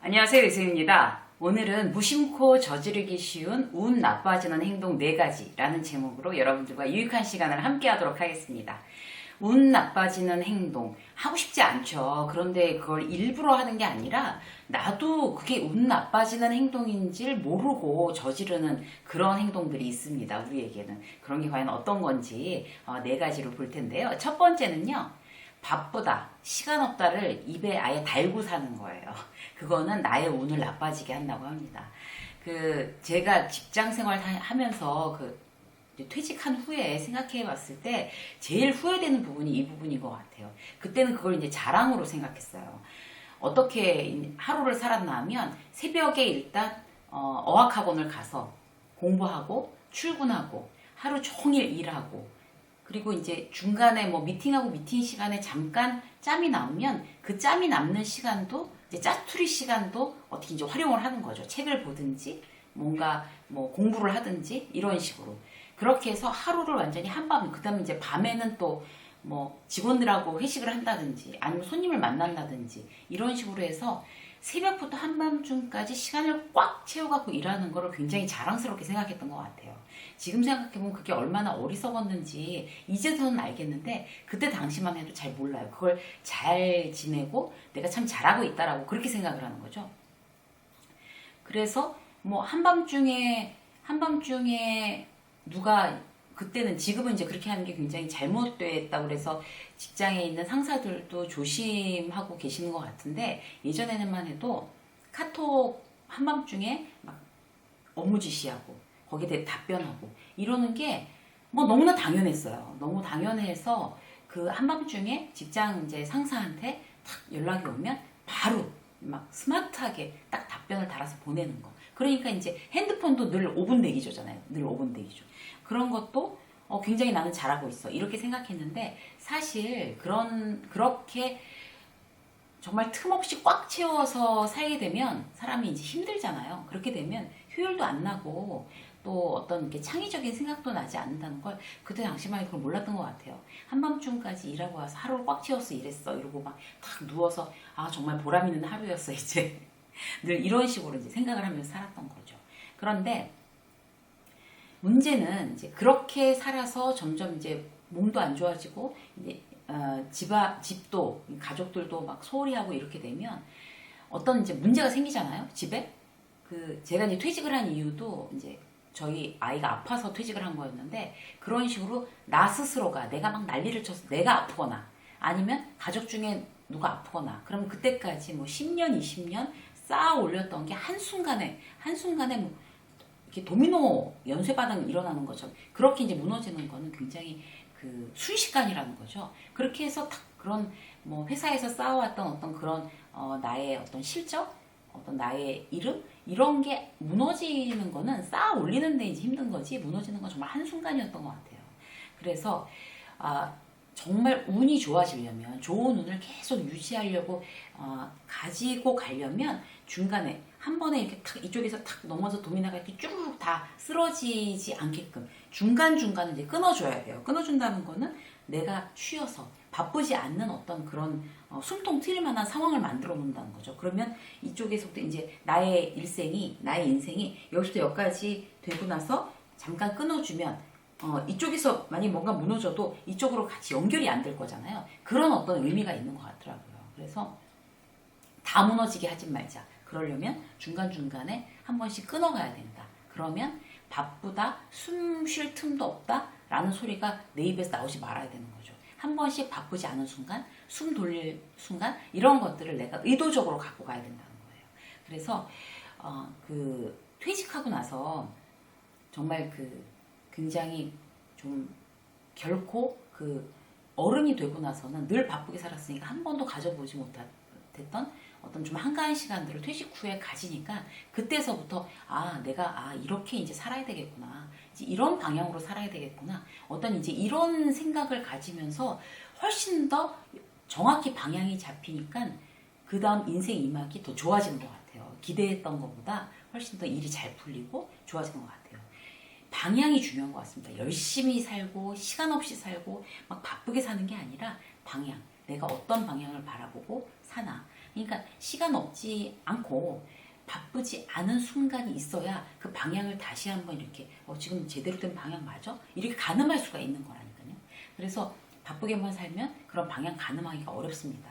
안녕하세요, 유승입니다. 오늘은 무심코 저지르기 쉬운 운 나빠지는 행동 4가지라는 제목으로 여러분들과 유익한 시간을 함께 하도록 하겠습니다. 운 나빠지는 행동, 하고 싶지 않죠. 그런데 그걸 일부러 하는 게 아니라 나도 그게 운 나빠지는 행동인지를 모르고 저지르는 그런 행동들이 있습니다. 우리에게는. 그런 게 과연 어떤 건지 4가지로 볼 텐데요. 첫 번째는요. 바쁘다, 시간 없다를 입에 아예 달고 사는 거예요. 그거는 나의 운을 나빠지게 한다고 합니다. 제가 직장 생활 하면서 퇴직한 후에 생각해 봤을 때 제일 후회되는 부분이 이 부분인 것 같아요. 그때는 그걸 이제 자랑으로 생각했어요. 어떻게 하루를 살았나 하면 새벽에 일단 어학학원을 가서 공부하고 출근하고 하루 종일 일하고 그리고 이제 중간에 뭐 미팅하고 미팅 시간에 잠깐 짬이 남으면 그 짬이 남는 시간도 이제 짜투리 시간도 어떻게 이제 활용을 하는 거죠. 책을 보든지 뭔가 뭐 공부를 하든지 이런 식으로. 그렇게 해서 하루를 완전히 한밤, 그 다음에 이제 밤에는 또 뭐 직원들하고 회식을 한다든지 아니면 손님을 만난다든지 이런 식으로 해서 새벽부터 한밤중까지 시간을 꽉 채워갖고 일하는 거를 굉장히 자랑스럽게 생각했던 것 같아요. 지금 생각해보면 그게 얼마나 어리석었는지 이제서는 알겠는데 그때 당시만 해도 잘 몰라요. 그걸 잘 지내고 내가 참 잘하고 있다라고 그렇게 생각을 하는 거죠. 그래서 뭐 한밤중에 누가 그때는 지금은 이제 그렇게 하는 게 굉장히 잘못됐다고 그래서 직장에 있는 상사들도 조심하고 계시는 것 같은데 예전에는만 해도 카톡 한밤중에 막 업무 지시하고 거기에 대해 답변하고 이러는 게 뭐 너무나 당연했어요. 너무 당연해서 그 한밤중에 직장 이제 상사한테 탁 연락이 오면 바로 막 스마트하게 딱 답변을 달아서 보내는 거. 그러니까 이제 핸드폰도 늘 5분 대기조잖아요. 늘 5분 대기조. 그런 것도 굉장히 나는 잘하고 있어. 이렇게 생각했는데 사실 그렇게 정말 틈없이 꽉 채워서 살게 되면 사람이 이제 힘들잖아요. 그렇게 되면 효율도 안 나고 또 어떤 이렇게 창의적인 생각도 나지 않는다는 걸 그때 당시만 해도 그걸 몰랐던 것 같아요. 한밤중까지 일하고 와서 하루를 꽉 채워서 일했어. 이러고 막 탁 누워서 아 정말 보람 있는 하루였어 이제. 늘 이런 식으로 이제 생각을 하면서 살았던 거죠. 그런데 문제는 이제 그렇게 살아서 점점 이제 몸도 안 좋아지고 이제 집도 가족들도 막 소홀히 하고 이렇게 되면 어떤 이제 문제가 생기잖아요. 집에 제가 이제 퇴직을 한 이유도 이제 저희 아이가 아파서 퇴직을 한 거였는데 그런 식으로 나 스스로가 내가 막 난리를 쳐서 내가 아프거나 아니면 가족 중에 누가 아프거나 그러면 그때까지 뭐 10년, 20년 쌓아 올렸던 게 한순간에 뭐 이렇게 도미노 연쇄반응 일어나는 것처럼 그렇게 이제 무너지는 거는 굉장히 순식간이라는 거죠. 그렇게 해서 딱 그런 뭐 회사에서 쌓아왔던 어떤 그런 나의 어떤 실적, 어떤 나의 이름 이런 게 무너지는 거는 쌓아 올리는 데 이제 힘든 거지 무너지는 건 정말 한순간이었던 것 같아요. 그래서 정말 운이 좋아지려면 좋은 운을 계속 유지하려고 가지고 가려면 중간에 한 번에 이렇게 탁 이쪽에서 탁 넘어져 도미나가 이렇게 쭈르륵 다 쓰러지지 않게끔 중간중간에 이제 끊어줘야 돼요. 끊어준다는 거는 내가 쉬어서 바쁘지 않는 어떤 그런 숨통 트일 만한 상황을 만들어 놓는다는 거죠. 그러면 이쪽에서부터 이제 나의 인생이 여기서부터 여기까지 되고 나서 잠깐 끊어주면 이쪽에서 만약 뭔가 무너져도 이쪽으로 같이 연결이 안 될 거잖아요. 그런 어떤 의미가 있는 것 같더라고요. 그래서 다 무너지게 하지 말자. 그러려면 중간중간에 한 번씩 끊어가야 된다. 그러면 바쁘다, 숨 쉴 틈도 없다 라는 소리가 내 입에서 나오지 말아야 되는 거죠. 한 번씩 바쁘지 않은 순간, 숨 돌릴 순간 이런 것들을 내가 의도적으로 갖고 가야 된다는 거예요. 그래서 퇴직하고 나서 정말 굉장히 좀 결코 어른이 되고 나서는 늘 바쁘게 살았으니까 한 번도 가져보지 못했던 어떤 좀 한가한 시간들을 퇴직 후에 가지니까 그때서부터 내가 이렇게 이제 살아야 되겠구나. 이제 이런 방향으로 살아야 되겠구나. 어떤 이제 이런 생각을 가지면서 훨씬 더 정확히 방향이 잡히니까 그 다음 인생 이막이 더 좋아지는 것 같아요. 기대했던 것보다 훨씬 더 일이 잘 풀리고 좋아지는 것 같아요. 방향이 중요한 것 같습니다. 열심히 살고 시간 없이 살고 막 바쁘게 사는 게 아니라 방향. 내가 어떤 방향을 바라보고 사나. 그러니까 시간 없지 않고 바쁘지 않은 순간이 있어야 그 방향을 다시 한번 이렇게 지금 제대로 된 방향 맞아? 이렇게 가늠할 수가 있는 거라니까요. 그래서 바쁘게만 살면 그런 방향 가늠하기가 어렵습니다.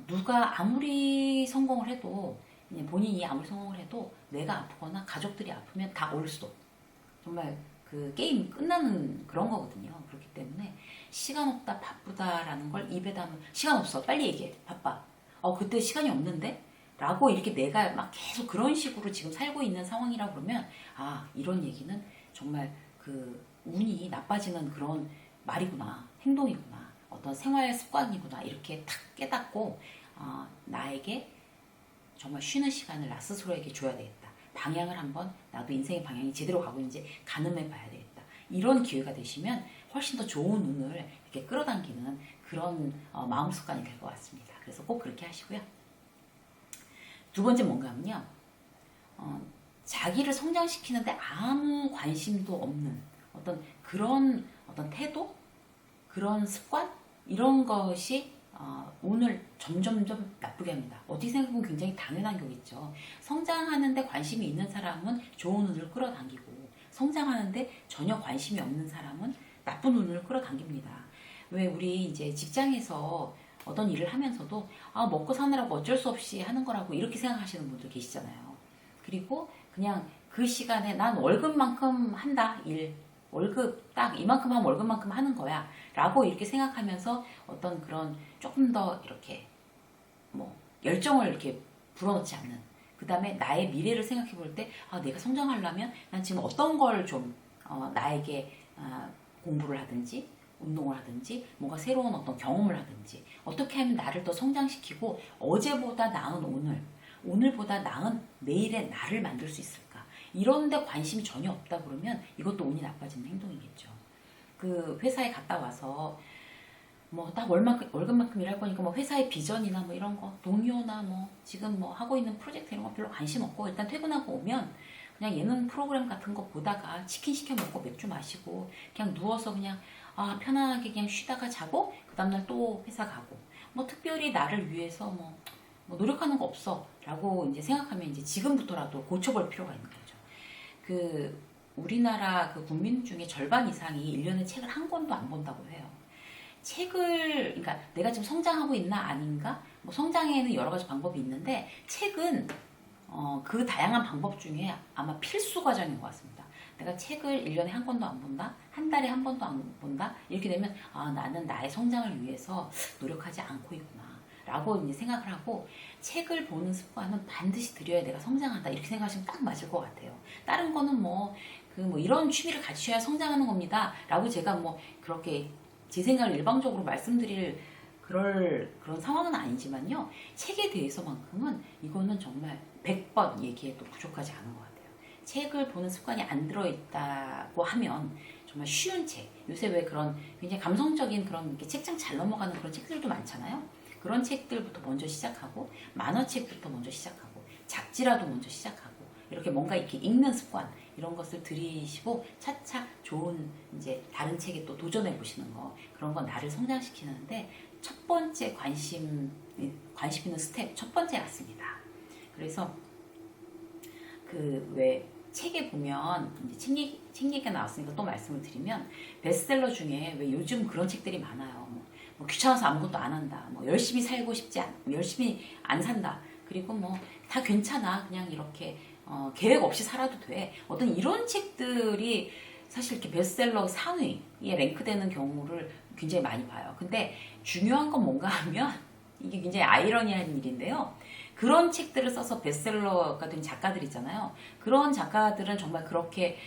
누가 아무리 성공을 해도 본인이 아무리 성공을 해도 내가 아프거나 가족들이 아프면 다 올 수도 정말 그 게임 끝나는 그런 거거든요. 그렇기 때문에 시간 없다 바쁘다라는 걸 입에 담으면 시간 없어 빨리 얘기해 바빠 그때 시간이 없는데 라고 이렇게 내가 막 계속 그런 식으로 지금 살고 있는 상황이라고 그러면 이런 얘기는 정말 그 운이 나빠지는 그런 말이구나 행동이구나 어떤 생활 습관이구나 이렇게 탁 깨닫고 나에게 정말 쉬는 시간을 나 스스로에게 줘야 되겠다. 방향을 한번 나도 인생의 방향이 제대로 가고 있는지 가늠해 봐야 되겠다. 이런 기회가 되시면 훨씬 더 좋은 운을 이렇게 끌어당기는 그런 마음 습관이 될 것 같습니다. 그래서 꼭 그렇게 하시고요. 두 번째 뭔가 하면요. 자기를 성장시키는데 아무 관심도 없는 그런 태도? 그런 습관? 이런 것이 운을 점점점 나쁘게 합니다. 어떻게 생각하면 굉장히 당연한 거겠죠. 성장하는데 관심이 있는 사람은 좋은 운을 끌어당기고 성장하는데 전혀 관심이 없는 사람은 나쁜 운을 끌어당깁니다. 왜 우리 이제 직장에서 어떤 일을 하면서도 먹고 사느라고 어쩔 수 없이 하는 거라고 이렇게 생각하시는 분들 계시잖아요. 그리고 그냥 그 시간에 난 월급만큼 한다 일 월급 딱 이만큼 하면 월급만큼 하는 거야 라고 이렇게 생각하면서 어떤 그런 조금 더 이렇게 열정을 이렇게 불어넣지 않는 그 다음에 나의 미래를 생각해 볼 때 내가 성장하려면 난 지금 어떤 걸 좀 나에게 공부를 하든지 운동을 하든지 뭔가 새로운 어떤 경험을 하든지 어떻게 하면 나를 더 성장시키고 어제보다 나은 오늘보다 나은 내일의 나를 만들 수 있을까 이런데 관심이 전혀 없다 그러면 이것도 운이 나빠지는 행동이겠죠. 그 회사에 갔다 와서 딱 월급만큼 일할 거니까 회사의 비전이나 이런 거 동료나 지금 하고 있는 프로젝트 이런 거 별로 관심 없고 일단 퇴근하고 오면 그냥 예능 프로그램 같은 거 보다가 치킨 시켜 먹고 맥주 마시고 그냥 누워서 그냥 편안하게 그냥 쉬다가 자고 그 다음날 또 회사 가고 특별히 나를 위해서 노력하는 거 없어 라고 이제 생각하면 이제 지금부터라도 고쳐볼 필요가 있는 거죠. 그 우리나라 그 국민 중에 절반 이상이 1년에 책을 한 권도 안 본다고 해요. 그러니까 내가 지금 성장하고 있나 아닌가? 성장에는 여러 가지 방법이 있는데 책은 그 다양한 방법 중에 아마 필수 과정인 것 같습니다. 내가 책을 1년에 한 권도 안 본다? 한 달에 한 번도 안 본다? 이렇게 되면 나는 나의 성장을 위해서 노력하지 않고 있구나 라고 이제 생각을 하고 책을 보는 습관은 반드시 들여야 내가 성장한다 이렇게 생각하시면 딱 맞을 것 같아요. 다른 거는 이런 취미를 가지셔야 성장하는 겁니다 라고 제가 그렇게 제 생각을 일방적으로 말씀드릴 그런 상황은 아니지만요. 책에 대해서만큼은 이거는 정말 100번 얘기해도 부족하지 않은 것 같아요. 책을 보는 습관이 안 들어있다고 하면 정말 쉬운 책, 요새 왜 그런 굉장히 감성적인 그런 이렇게 책장 잘 넘어가는 그런 책들도 많잖아요. 그런 책들부터 먼저 시작하고 만화책부터 먼저 시작하고 잡지라도 먼저 시작하고 이렇게 뭔가 이렇게 읽는 습관 이런 것을 들이시고 차차 좋은 이제 다른 책에 또 도전해 보시는 거 그런 건 나를 성장시키는데 첫 번째 관심 있는 스텝 첫 번째 같습니다. 그래서 그 왜 책에 보면 이제 책 얘기가 나왔으니까 또 말씀을 드리면 베스트셀러 중에 왜 요즘 그런 책들이 많아요. 귀찮아서 아무것도 안 한다. 열심히 살고 열심히 안 산다. 그리고 다 괜찮아. 그냥 이렇게 계획 없이 살아도 돼. 어떤 이런 책들이 사실 이렇게 베스트셀러 상위에 랭크되는 경우를 굉장히 많이 봐요. 근데 중요한 건 뭔가 하면 이게 굉장히 아이러니한 일인데요. 그런 책들을 써서 베스트셀러가 된 작가들 있잖아요. 그런 작가들은 정말 그렇게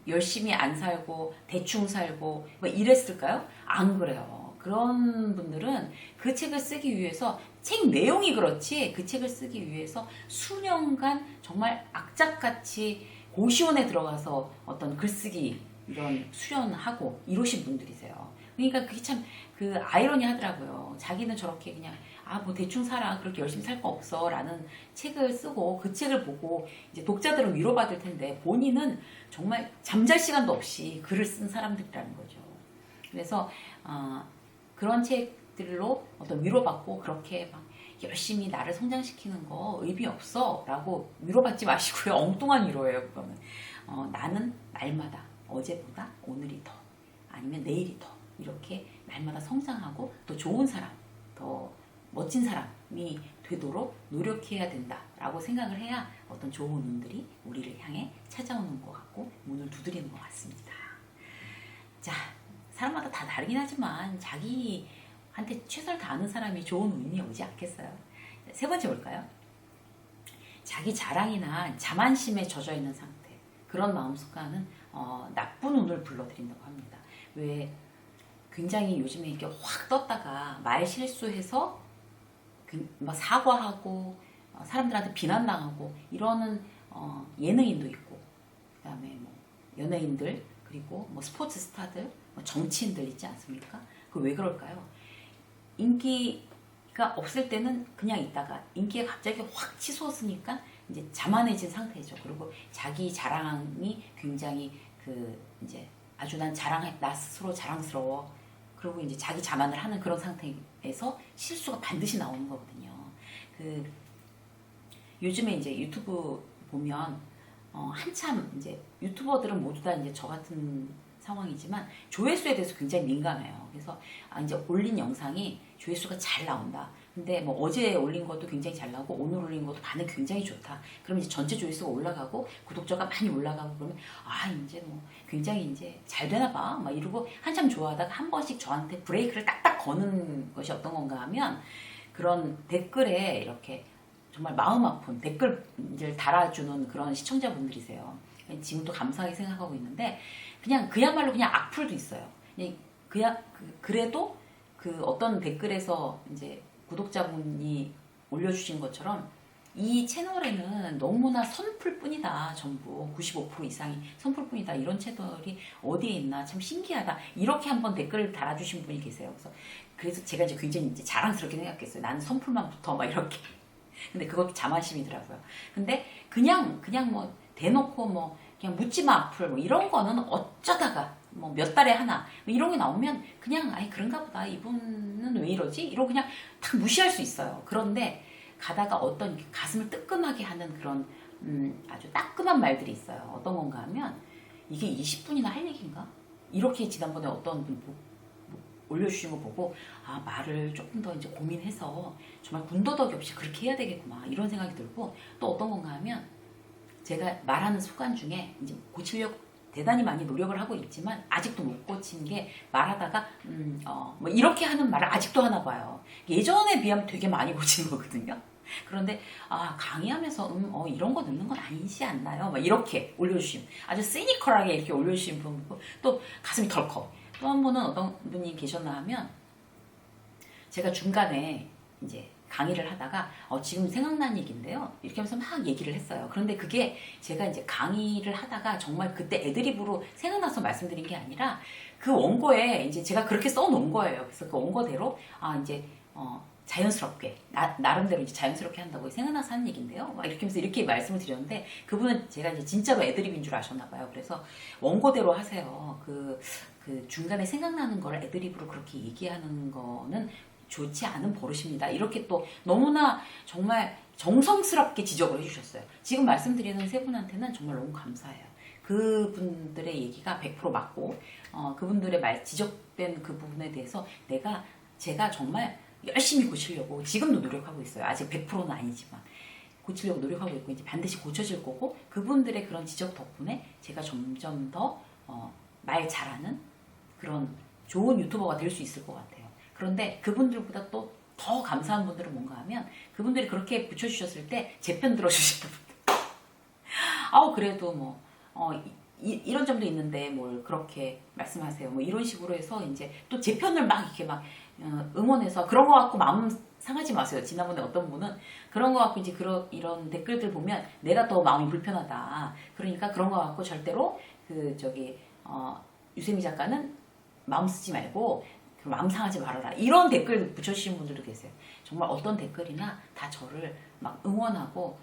열심히 안 살고 대충 살고 이랬을까요? 안 그래요. 그런 분들은 그 책을 쓰기 위해서 책 내용이 그렇지 그 책을 쓰기 위해서 수년간 정말 악착같이 고시원에 들어가서 어떤 글쓰기 이런 수련하고 이러신 분들이세요. 그러니까 그게 참 그 아이러니 하더라고요. 자기는 저렇게 그냥 대충 살아 그렇게 열심히 살 거 없어 라는 책을 쓰고 그 책을 보고 이제 독자들은 위로받을 텐데 본인은 정말 잠잘 시간도 없이 글을 쓴 사람들이라는 거죠. 그래서 그런 책들로 어떤 위로받고 그렇게 막 열심히 나를 성장시키는 거 의미 없어 라고 위로받지 마시고요. 엉뚱한 위로예요. 그거는 나는 날마다 어제보다 오늘이 더 아니면 내일이 더 이렇게 날마다 성장하고 또 좋은 사람, 더 멋진 사람이 되도록 노력해야 된다라고 생각을 해야 어떤 좋은 운들이 우리를 향해 찾아오는 것 같고 문을 두드리는 것 같습니다. 자, 사람마다 다 다르긴 하지만 자기한테 최선을 다하는 사람이 좋은 운이 오지 않겠어요? 세 번째 볼까요? 자기 자랑이나 자만심에 젖어 있는 상태, 그런 마음 습관은 나쁜 운을 불러들인다고 합니다. 왜 굉장히 요즘에 이렇게 확 떴다가 말 실수해서 막 사과하고 사람들한테 비난당하고 이러는 예능인도 있고, 그다음에 뭐 연예인들, 그리고 뭐 스포츠 스타들, 뭐 정치인들 있지 않습니까? 그 왜 그럴까요? 인기가 없을 때는 그냥 있다가 인기가 갑자기 확 치솟으니까 이제 자만해진 상태죠. 그리고 자기 자랑이 굉장히 이제 아주 나 스스로 자랑스러워. 그리고 이제 자기 자만을 하는 그런 상태에서 실수가 반드시 나오는 거거든요. 요즘에 이제 유튜브 보면 한참 이제 유튜버들은 모두 다 이제 저 같은 상황이지만 조회수에 대해서 굉장히 민감해요. 그래서 이제 올린 영상이 조회수가 잘 나온다. 근데 뭐 어제 올린 것도 굉장히 잘 나오고 오늘 올린 것도 반응 굉장히 좋다. 그러면 이제 전체 조회수가 올라가고 구독자가 많이 올라가고 그러면 이제 뭐 굉장히 이제 잘 되나 봐. 막 이러고 한참 좋아하다가 한 번씩 저한테 브레이크를 딱딱 거는 것이 어떤 건가 하면 그런 댓글에 이렇게 정말 마음 아픈 댓글을 달아주는 그런 시청자분들이세요. 지금도 감사하게 생각하고 있는데 그야말로 그냥 악플도 있어요. 그래도 어떤 댓글에서 이제 구독자분이 올려주신 것처럼 이 채널에는 너무나 선풀뿐이다. 전부 95% 이상이 선풀뿐이다. 이런 채널이 어디에 있나 참 신기하다. 이렇게 한번 댓글을 달아주신 분이 계세요. 그래서 제가 이제 굉장히 이제 자랑스럽게 생각했어요. 나는 선풀만 붙어 막 이렇게. 근데 그것도 자만심이더라고요. 근데 그냥 뭐 대놓고 뭐 그냥 묻지마 악플 뭐 이런 거는 어쩌다가 뭐 몇 달에 하나 뭐 이런 게 나오면 그냥 그런가 보다, 이분은 왜 이러지? 이러고 그냥 탁 무시할 수 있어요. 그런데 가다가 어떤 가슴을 뜨끔하게 하는 그런 아주 따끔한 말들이 있어요. 어떤 건가 하면 이게 20분이나 할 얘기인가? 이렇게 지난번에 어떤 분 올려주신 거 보고 말을 조금 더 이제 고민해서 정말 군더더기 없이 그렇게 해야 되겠구나 이런 생각이 들고, 또 어떤 건가 하면 제가 말하는 습관 중에 이제 고치려고 대단히 많이 노력을 하고 있지만 아직도 못 고친 게 말하다가 뭐 이렇게 하는 말을 아직도 하나 봐요. 예전에 비하면 되게 많이 고친 거거든요. 그런데 강의하면서 이런 거 넣는 건 아니지 않나요? 막 이렇게 올려주심, 아주 시니컬하게 이렇게 올려주신 분, 또 가슴이 덜컥. 또 한 분은 어떤 분이 계셨나 하면 제가 중간에 이제 강의를 하다가 지금 생각난 얘기인데요. 이렇게 하면서 막 얘기를 했어요. 그런데 그게 제가 이제 강의를 하다가 정말 그때 애드립으로 생각나서 말씀드린 게 아니라 그 원고에 이제 제가 그렇게 써놓은 거예요. 그래서 그 원고대로 이제 자연스럽게 나름대로 이제 자연스럽게 한다고 생각나서 하는 얘기인데요. 막 이렇게 하면서 이렇게 말씀을 드렸는데 그분은 제가 이제 진짜로 애드립인 줄 아셨나 봐요. 그래서 원고대로 하세요. 그 중간에 생각나는 거를 애드립으로 그렇게 얘기하는 거는 좋지 않은 버릇입니다. 이렇게 또 너무나 정말 정성스럽게 지적을 해주셨어요. 지금 말씀드리는 세 분한테는 정말 너무 감사해요. 그분들의 얘기가 100% 맞고 그분들의 지적된 그 부분에 대해서 제가 정말 열심히 고치려고 지금도 노력하고 있어요. 아직 100%는 아니지만 고치려고 노력하고 있고 이제 반드시 고쳐질 거고, 그분들의 그런 지적 덕분에 제가 점점 더 말 잘하는 그런 좋은 유튜버가 될 수 있을 것 같아요. 그런데 그분들보다 또 더 감사한 분들은 뭔가 하면 그분들이 그렇게 붙여주셨을 때 제 편 들어주시는 분들. 그래도 뭐 이런 점도 있는데 뭘 그렇게 말씀하세요. 뭐 이런 식으로 해서 이제 또 제 편을 막 이렇게 막 응원해서 그런 거 갖고 마음 상하지 마세요. 지난번에 어떤 분은 그런 거 갖고 이제 이런 댓글들 보면 내가 더 마음이 불편하다. 그러니까 그런 거 갖고 절대로 유세미 작가는 마음 쓰지 말고 마음 상하지 말아라. 이런 댓글 붙여주신 분들도 계세요. 정말 어떤 댓글이나 다 저를 막 응원하고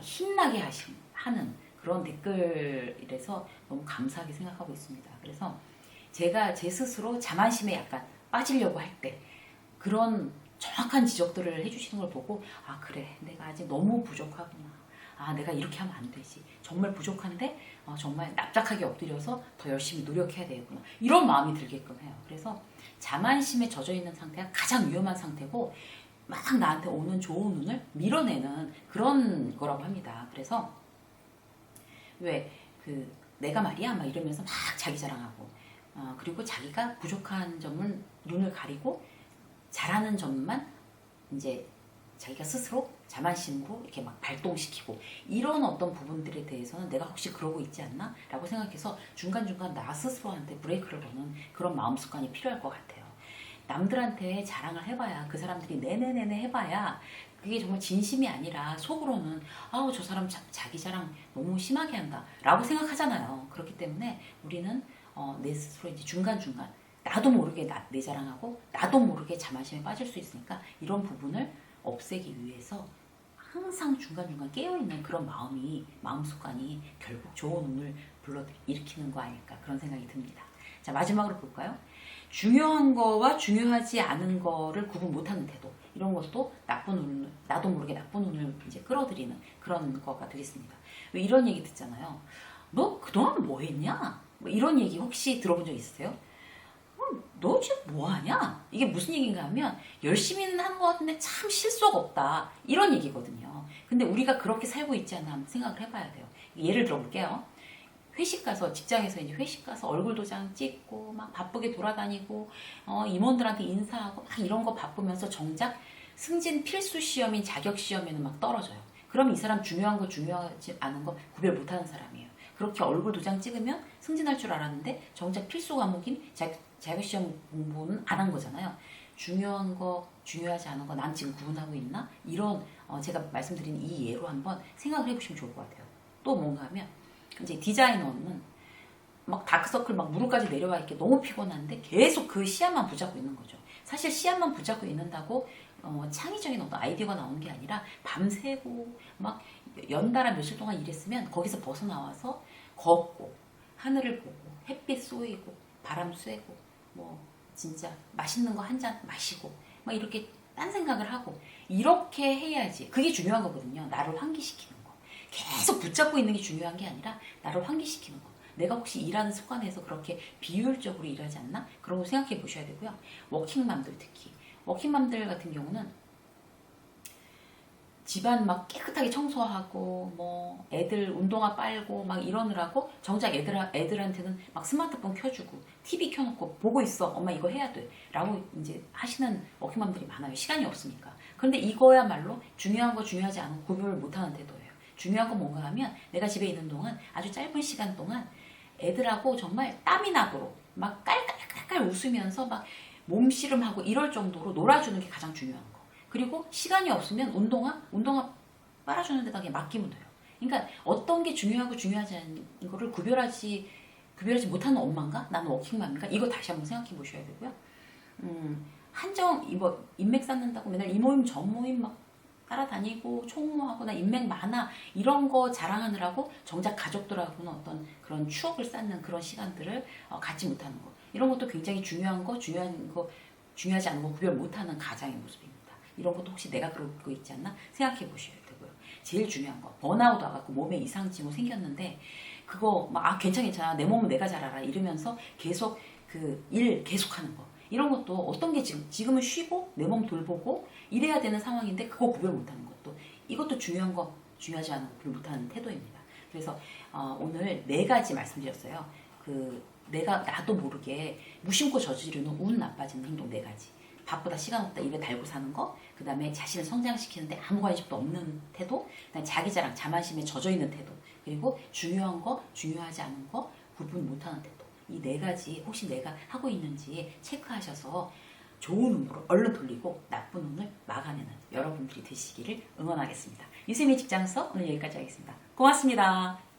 힘나게 하는 그런 댓글이라서 너무 감사하게 생각하고 있습니다. 그래서 제가 제 스스로 자만심에 약간 빠지려고 할 때 그런 정확한 지적들을 해주시는 걸 보고 아 그래 내가 아직 너무 부족하구나. 아 내가 이렇게 하면 안 되지. 정말 부족한데 정말 납작하게 엎드려서 더 열심히 노력해야 되겠구나. 이런 마음이 들게끔 해요. 그래서 자만심에 젖어 있는 상태가 가장 위험한 상태고 막 나한테 오는 좋은 운을 밀어내는 그런 거라고 합니다. 그래서 왜 내가 말이야 막 이러면서 막 자기 자랑하고 그리고 자기가 부족한 점은 눈을 가리고 잘하는 점만 이제 자기가 스스로 자만심으로 이렇게 막 발동시키고 이런 어떤 부분들에 대해서는 내가 혹시 그러고 있지 않나? 라고 생각해서 중간중간 나 스스로한테 브레이크를 거는 그런 마음 습관이 필요할 것 같아요. 남들한테 자랑을 해봐야 그 사람들이 네네네네 해봐야 그게 정말 진심이 아니라 속으로는 아우 저 사람 자기 자랑 너무 심하게 한다 라고 생각하잖아요. 그렇기 때문에 우리는 내 스스로 이제 중간중간 나도 모르게 내 자랑하고 나도 모르게 자만심에 빠질 수 있으니까 이런 부분을 없애기 위해서 항상 중간중간 깨어있는 그런 마음 습관이 결국 좋은 운을 일으키는 거 아닐까 그런 생각이 듭니다. 자 마지막으로 볼까요? 중요한 거와 중요하지 않은 거를 구분 못하는 태도 이런 것도 나쁜 운을 나도 모르게 나쁜 운을 이제 끌어들이는 그런 거가 되겠습니다. 왜 이런 얘기 듣잖아요. 너 그동안 뭐 했냐? 뭐 이런 얘기 혹시 들어본 적 있으세요? 너 지금 뭐 하냐? 이게 무슨 얘기인가 하면 열심히는 하는 것 같은데 참 실속 없다 이런 얘기거든요. 근데 우리가 그렇게 살고 있지 않나 한번 생각을 해봐야 돼요. 예를 들어볼게요. 회식 가서 직장에서 이제 회식 가서 얼굴 도장 찍고 막 바쁘게 돌아다니고 임원들한테 인사하고 막 이런 거 바쁘면서 정작 승진 필수 시험인 자격 시험에는 막 떨어져요. 그럼 이 사람 중요한 거 중요하지 않은 거 구별 못하는 사람이에요. 그렇게 얼굴 도장 찍으면 승진할 줄 알았는데 정작 필수 과목인 자격시험 공부는 안 한 거잖아요. 중요한 거 중요하지 않은 거 난 지금 구분하고 있나? 이런 제가 말씀드린 이 예로 한번 생각을 해보시면 좋을 것 같아요. 또 뭔가 하면 이제 디자이너는 막 다크서클 막 무릎까지 내려와 있게 너무 피곤한데 계속 그 시야만 붙잡고 있는 거죠. 사실 시야만 붙잡고 있는다고 창의적인 어떤 아이디어가 나오는 게 아니라 밤새고 막 연달아 며칠 동안 일했으면 거기서 벗어나와서 걷고 하늘을 보고 햇빛 쏘이고 바람 쐬고 뭐 진짜 맛있는 거 한 잔 마시고 막 이렇게 딴 생각을 하고 이렇게 해야지 그게 중요한 거거든요. 나를 환기시키는 거. 계속 붙잡고 있는 게 중요한 게 아니라 나를 환기시키는 거. 내가 혹시 일하는 습관에서 그렇게 비효율적으로 일하지 않나? 그런 거 생각해 보셔야 되고요. 워킹맘들 특히. 워킹맘들 같은 경우는 집안 막 깨끗하게 청소하고 뭐 애들 운동화 빨고 막 이러느라고 정작 애들한테는 막 스마트폰 켜주고 TV 켜놓고 보고 있어 엄마 이거 해야 돼 라고 이제 하시는 워킹맘들이 많아요. 시간이 없으니까. 그런데 이거야말로 중요한 거 중요하지 않은 거 구별을 못하는 태도예요. 중요한 건 뭔가 하면 내가 집에 있는 동안 아주 짧은 시간 동안 애들하고 정말 땀이 나도록 막 깔깔깔깔 웃으면서 막 몸씨름하고 이럴 정도로 놀아주는 게 가장 중요한 거. 그리고 시간이 없으면 운동화 빨아주는 데다 그냥 맡기면 돼요. 그러니까 어떤 게 중요하고 중요하지 않은 거를 구별하지 못하는 엄마인가? 나는 워킹맘인가? 이거 다시 한번 생각해 보셔야 되고요. 인맥 쌓는다고 맨날 이 모임 저 모임 막 따라다니고 총무하고 나 인맥 많아 이런 거 자랑하느라고 정작 가족들하고는 어떤 그런 추억을 쌓는 그런 시간들을 갖지 못하는 거. 이런 것도 굉장히 중요한 거, 중요하지 않은 거 구별 못하는 가장의 모습입니다. 이런 것도 혹시 내가 그러고 있지 않나 생각해 보셔야 되고요. 제일 중요한 거 번아웃 와갖고 몸에 이상 징후 생겼는데 그거 막 괜찮아 내 몸은 내가 잘 알아 이러면서 계속 그 일 계속하는 거 이런 것도 어떤 게 지금은 쉬고 내 몸 돌보고 이래야 되는 상황인데 그거 구별 못하는 것도 이것도 중요한 거 중요하지 않은 거 구별 못하는 태도입니다. 그래서 오늘 4가지 말씀드렸어요. 나도 모르게 무심코 저지르는 운 나빠지는 행동 4가지. 바쁘다 시간 없다 입에 달고 사는 거, 그 다음에 자신을 성장시키는데 아무 관심도 없는 태도, 그다음에 자기 자랑 자만심에 젖어 있는 태도, 그리고 중요한 거 중요하지 않은 거 구분 못하는 태도. 이 4가지 혹시 내가 하고 있는지 체크하셔서 좋은 운으로 얼른 돌리고 나쁜 운을 막아내는 여러분들이 되시기를 응원하겠습니다. 유세미 직장서 오늘 여기까지 하겠습니다. 고맙습니다.